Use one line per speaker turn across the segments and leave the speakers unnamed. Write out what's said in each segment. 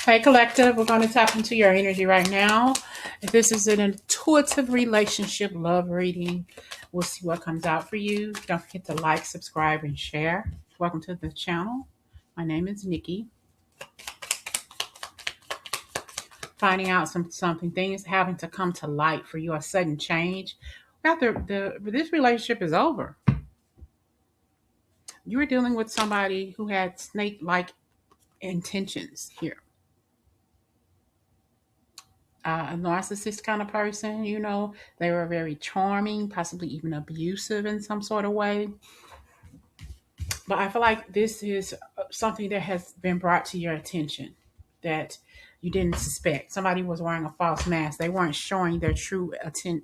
Hey, collective, we're going to tap into your energy right now. If this is an intuitive relationship love reading, we'll see what comes out for you. Don't forget to like, subscribe, and share. Welcome to the channel. My name is Nikki. Finding out something, things having to come to light for you, a sudden change. After this relationship is over, you were dealing with somebody who had snake-like intentions here. A narcissist kind of person, they were very charming, possibly even abusive in some sort of way. But I feel like this is something that has been brought to your attention that you didn't suspect. Somebody was wearing a false mask. They weren't showing their true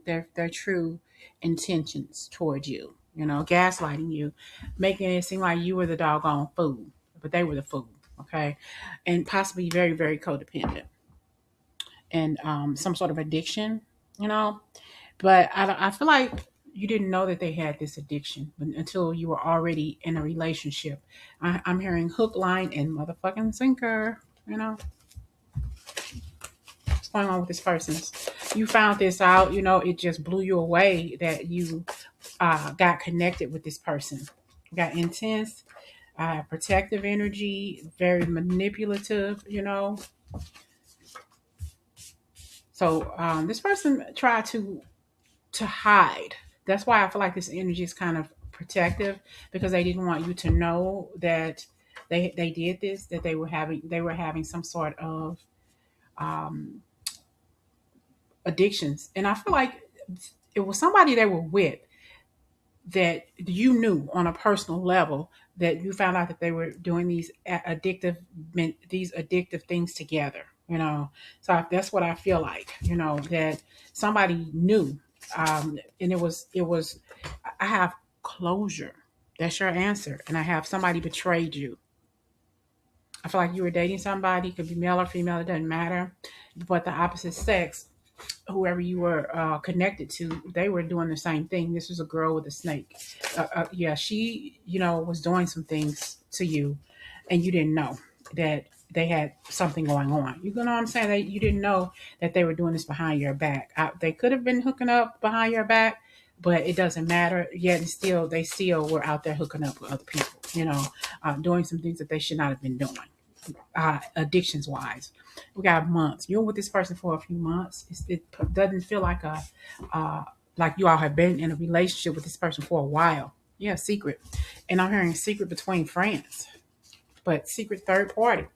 their true intentions towards you. Gaslighting you, making it seem like you were the doggone fool, but they were the fool. Okay, and possibly very, very codependent and some sort of addiction. You know, but I feel like you didn't know that they had this addiction until you were already in a relationship. I'm hearing hook, line, and motherfucking sinker. What's going on with this person? You found this out. It just blew you away that you got connected with this person. You got intense, protective energy, very manipulative. So this person tried to hide. That's why I feel like this energy is kind of protective, because they didn't want you to know that they did this, that they were having some sort of um, addictions. And I feel like it was somebody they were with that you knew on a personal level, that you found out that they were doing these addictive things together. So that's what I feel like. That somebody knew, and it was. I have closure. That's your answer, and I have somebody betrayed you. I feel like you were dating somebody, it could be male or female, it doesn't matter, but the opposite sex, whoever you were connected to, they were doing the same thing. This was a girl with a snake. Yeah, she, was doing some things to you, and you didn't know that they had something going on. You know what I'm saying? You didn't know that they were doing this behind your back. They could have been hooking up behind your back, but it doesn't matter. Yet and still, they still were out there hooking up with other people. Doing some things that they should not have been doing. Addictions wise, we got months. You're with this person for a few months. It doesn't feel like like you all have been in a relationship with this person for a while. Yeah, secret, and I'm hearing secret between friends, but secret third party.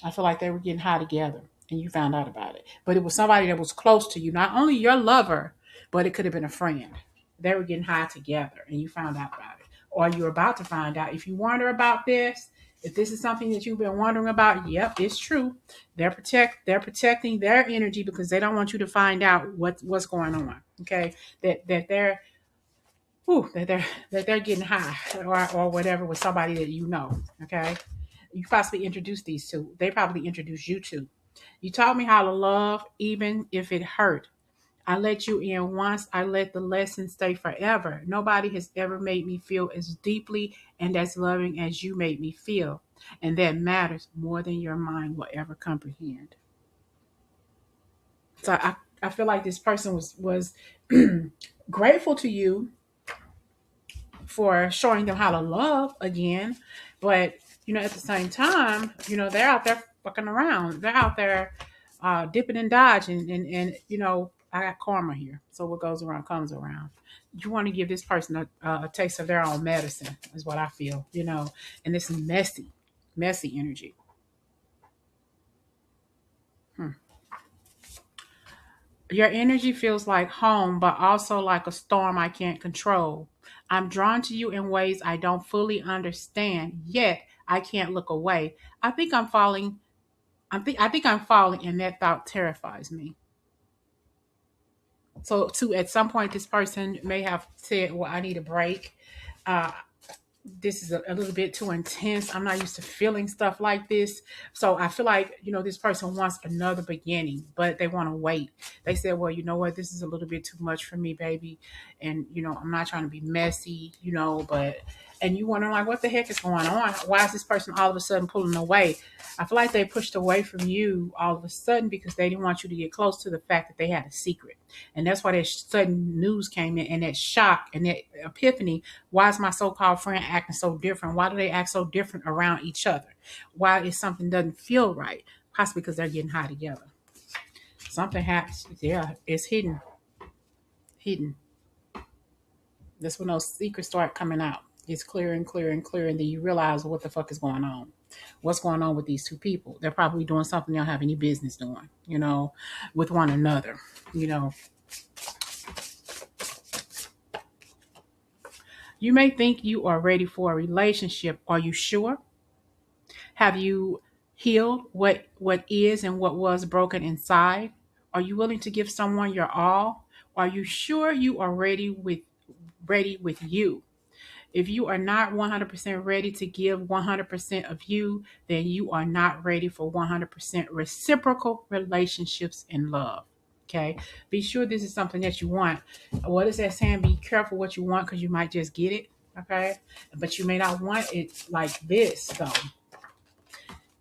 I feel like they were getting high together, and you found out about it. But it was somebody that was close to you, not only your lover, but it could have been a friend. They were getting high together, and you found out about it, or you're about to find out. If you wonder about this, if this is something that you've been wondering about, yep, it's true. They're protecting their energy because they don't want you to find out what's going on. Okay, that they're that they're getting high, or whatever, with somebody that you know. Okay, you possibly introduced these two. They probably introduced you to. You taught me how to love, even if it hurt. I let you in once. I let the lesson stay forever. Nobody has ever made me feel as deeply and as loving as you made me feel. And that matters more than your mind will ever comprehend. So I feel like this person was grateful to you for showing them how to love again. But, at the same time, they're out there fucking around. They're out there dipping and dodging. And I got karma here. So what goes around comes around. You want to give this person a taste of their own medicine, is what I feel, and this is messy energy. Hmm. Your energy feels like home, but also like a storm I can't control. I'm drawn to you in ways I don't fully understand, yet I can't look away. I think I'm falling. I think I'm falling, and that thought terrifies me. So, too, at some point, this person may have said, "Well, I need a break. Uh, this is a little bit too intense. I'm not used to feeling stuff like this." So I feel like, this person wants another beginning, but they want to wait. They said, well, you know what? This is a little bit too much for me, baby. And, I'm not trying to be messy, but and you wondering like, what the heck is going on? Why is this person all of a sudden pulling away? I feel like they pushed away from you all of a sudden because they didn't want you to get close to the fact that they had a secret. And that's why that sudden news came in, and that shock and that epiphany. Why is my so-called friend acting so different? Why do they act so different around each other? Why is something doesn't feel right? Possibly because they're getting high together. Something happens. Yeah, it's hidden. Hidden. That's when those secrets start coming out. It's clearer and clearer and clearer, and then you realize what the fuck is going on. What's going on with these two people? They're probably doing something they don't have any business doing, with one another. You know, you may think you are ready for a relationship. Are you sure? Have you healed what is and what was broken inside? Are you willing to give someone your all? Are you sure you are ready with you? If you are not 100% ready to give 100% of you, then you are not ready for 100% reciprocal relationships and love. Okay. Be sure this is something that you want. What is that saying? Be careful what you want because you might just get it. Okay. But you may not want it like this, though.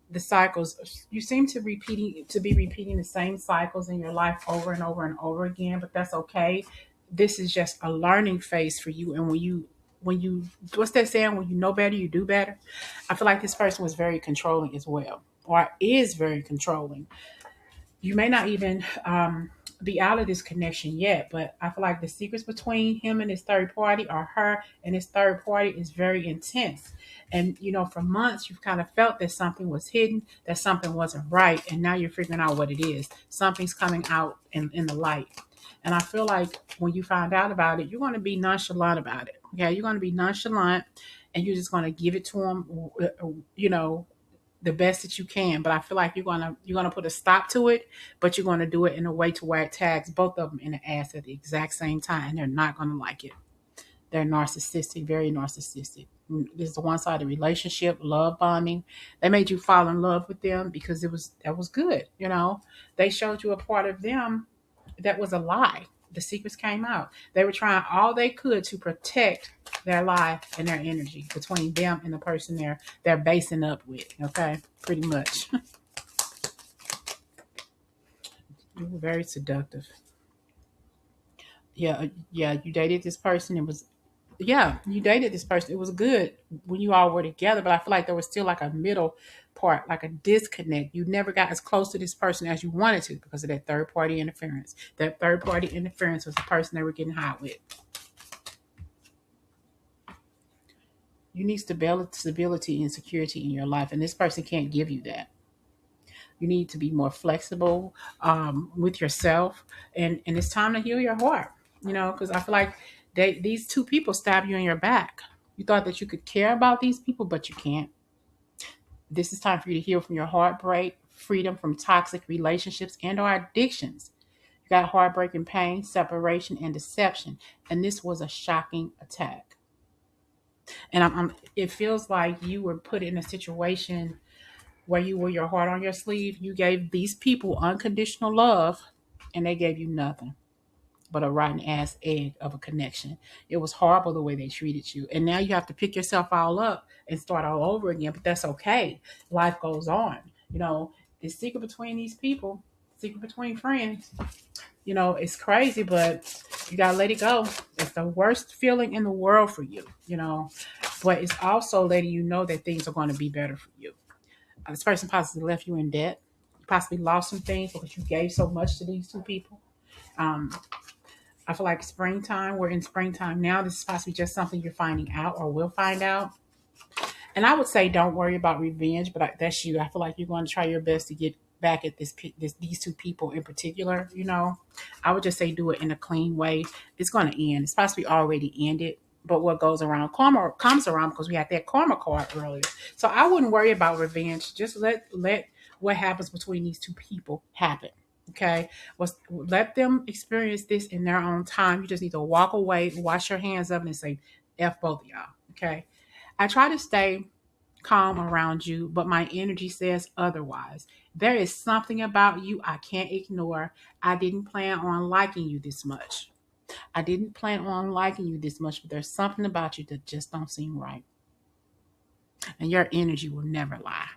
The cycles, you seem to be repeating the same cycles in your life over and over and over again, but that's okay. This is just a learning phase for you. And when you what's that saying, when you know better you do better. I feel like this person was very controlling as well, or is very controlling. You may not even be out of this connection yet, but I feel like the secrets between him and his third party, or her and his third party, is very intense. And for months you've kind of felt that something was hidden, that something wasn't right, and now you're figuring out what it is. Something's coming out in the light. And I feel like when you find out about it, you're going to be nonchalant about it. Okay, you're going to be nonchalant, and you're just going to give it to them, the best that you can. But I feel like you're gonna put a stop to it, but you're gonna do it in a way to where it tags both of them in the ass at the exact same time, and they're not gonna like it. They're narcissistic, very narcissistic. This is a one-sided relationship, love bombing. They made you fall in love with them because that was good. They showed you a part of them that was a lie. The secrets came out. They were trying all they could to protect their life and their energy between them and the person they're basing up with. Okay, pretty much. You were very seductive. Yeah, yeah. You dated this person. You dated this person. It was good when you all were together, but I feel like there was still like a middle part, like a disconnect. You never got as close to this person as you wanted to because of that third party interference. That third party interference was the person they were getting high with. You need stability and security in your life, and this person can't give you that. You need to be more flexible with yourself, and it's time to heal your heart. Because I feel like these two people stab you in your back. You thought that you could care about these people, but you can't. This is time for you to heal from your heartbreak, freedom from toxic relationships and/or addictions. You got heartbreak and pain, separation, and deception, and this was a shocking attack. And it feels like you were put in a situation where you wore your heart on your sleeve. You gave these people unconditional love, and they gave you nothing but a rotten ass egg of a connection. It was horrible the way they treated you. And now you have to pick yourself all up and start all over again. But that's okay. Life goes on. The secret between these people, secret between friends, it's crazy, but you gotta let it go. It's the worst feeling in the world for you. But it's also letting you know that things are going to be better for you. This person possibly left you in debt. You possibly lost some things because you gave so much to these two people. Um, I feel like springtime, we're in springtime now. This is possibly just something you're finding out or will find out. And I would say don't worry about revenge, but that's you. I feel like you're going to try your best to get back at these two people in particular. I would just say do it in a clean way. It's going to end. It's possibly already ended. But what goes around, karma comes around, because we had that karma card earlier. So I wouldn't worry about revenge. Just let what happens between these two people happen. Okay, let them experience this in their own time. You just need to walk away, wash your hands of it, and say, "F both of y'all." Okay. I try to stay calm around you, but my energy says otherwise. There is something about you I can't ignore. I didn't plan on liking you this much. I didn't plan on liking you this much, but there's something about you that just don't seem right. and your energy will never lie.